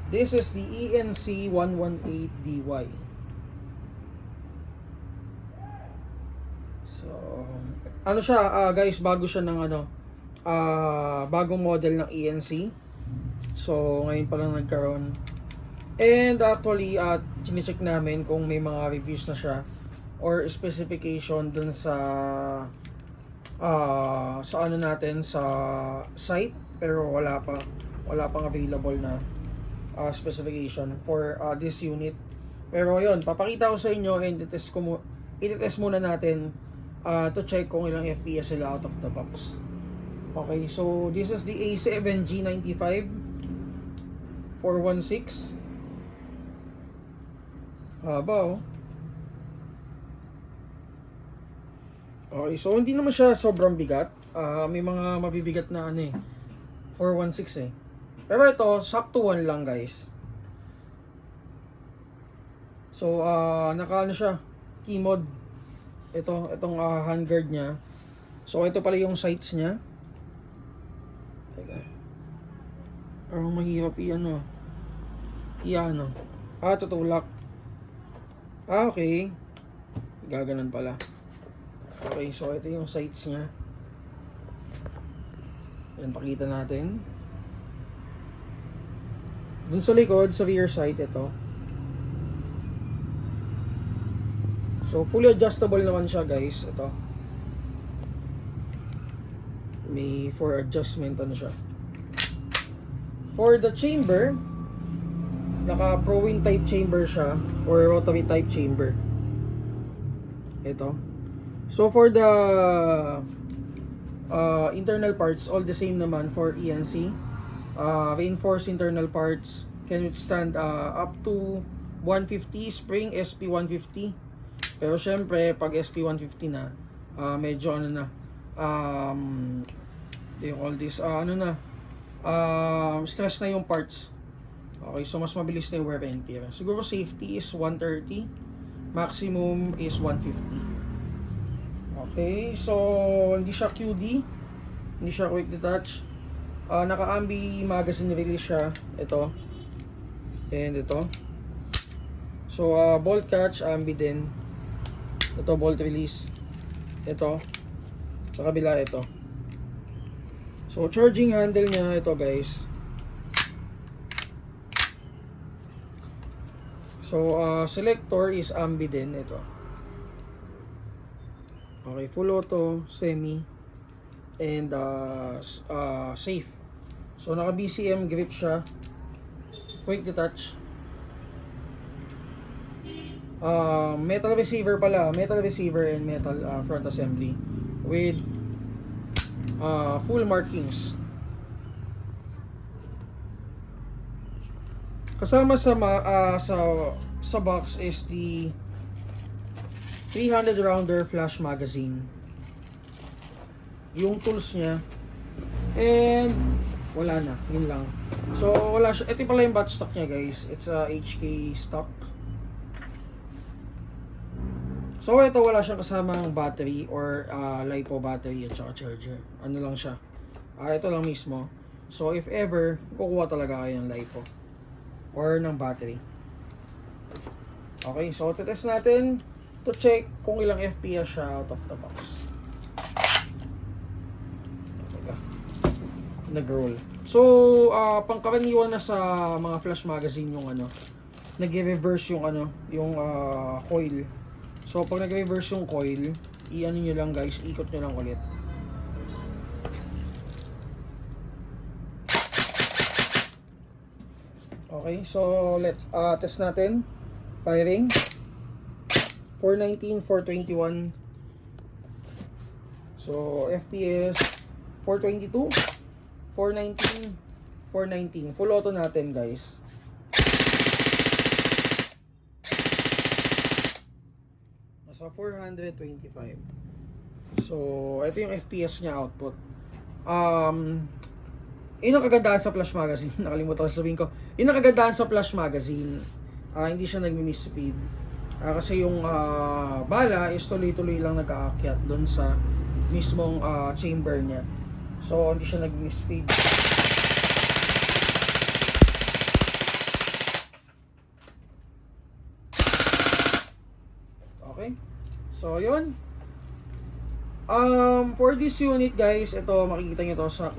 This is the ENC 118DY. So, ano siya, guys, bago siya ng bagong model ng ENC. So, ngayon pa lang nagkaroon. And actually, chine-check namin kung may mga reviews na siya or specification dun sa ano natin sa site, pero wala pang available na specification for this unit. Pero yun, papakita ko sa inyo and i-test muna natin to check kung ilang FPS sila out of the box. Okay, so this is the A7G95 416. Haba, oh. Okay, so hindi naman siya sobrang bigat. May mga mabibigat na 416 eh. Pero ito, sakto 1 lang, guys. So, naka siya, key mode. Itong handguard niya. So, ito pala yung sights niya. Teka. Parang mahirap tutulak. Okay. Gaganon pala. Okay, so ito yung sights niya. Yan, pakita natin. Dun sa likod, sa rear sight, ito. So, fully adjustable naman siya, guys. Ito. May for adjustment, siya. For the chamber, naka Pro-Win type chamber siya, or rotary type chamber. Ito. So, for the internal parts, all the same naman for ENC. Reinforced internal parts can withstand up to 150 spring SP150. Pero syempre pag SP150 na medyo all this stress na yung parts. Okay, so mas mabilis na yung wear and tear. Siguro safety is 130, maximum is 150. Okay, so hindi siya QD, hindi siya quick detach. Naka-ambi magazine release siya. Ito. And ito. So, bolt catch, ambi din. Ito, bolt release. Ito. Sa kabila, ito. So, charging handle niya, ito guys. So, selector is ambi din. Ito. Okay, full auto, semi, and safe. So, naka BCM grip siya. Quick detach. Metal receiver pala. Metal receiver and metal front assembly. With full markings. Kasama sa box is the 300 rounder flash magazine. Yung tools niya. And wala na, yun lang. So wala siya, ito pala yung batch stock niya, guys. It's a HK stock. So ito, wala siyang kasamang battery or LiPo battery at saka charger. Ano lang siya, ito lang mismo. So if ever kukuha talaga kayo ng LiPo or ng battery. Okay, so test natin to check kung ilang FPS siya out of the box. Nag-roll. So, pangkaraniwan na sa mga flash magazine yung nag-reverse yung coil. So, pag nag-reverse yung coil, i-ano nyo lang, guys, ikot nyo lang ulit. Okay, so let's test natin. Firing. 419, 421. So, FPS 422. 419, 419. Full auto natin, guys. Nasa 425. So, ito yung FPS niya output. Yun ang kagandahan sa flash magazine. Nakalimutan ko sabihin ko. Yun ang kagandahan sa flash magazine. Hindi siya nag-miss speed. Kasi yung bala is tuloy-tuloy lang nag-aakyat doon sa mismong chamber niya. So, hindi siya nag-miss feed. Okay? So, yun. For this unit guys, ito makikita nyo to sa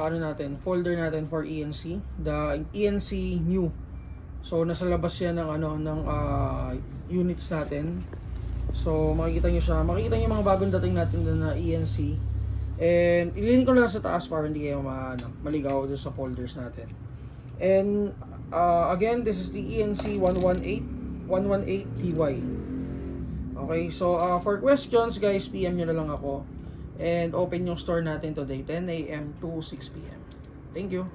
ano natin, folder natin for ENC, the ENC new. So nasa labas yan ng ano ng units natin. So makikita nyo siya, makikita nyo yung mga bagong dating natin na ENC. And ililink ko na lang sa taas para hindi kayo maligaw doon sa folders natin. And again, this is the ENC 118 TY. Okay, so for questions guys, PM nyo na lang ako. And open yung store natin today, 10 AM to 6 PM. Thank you.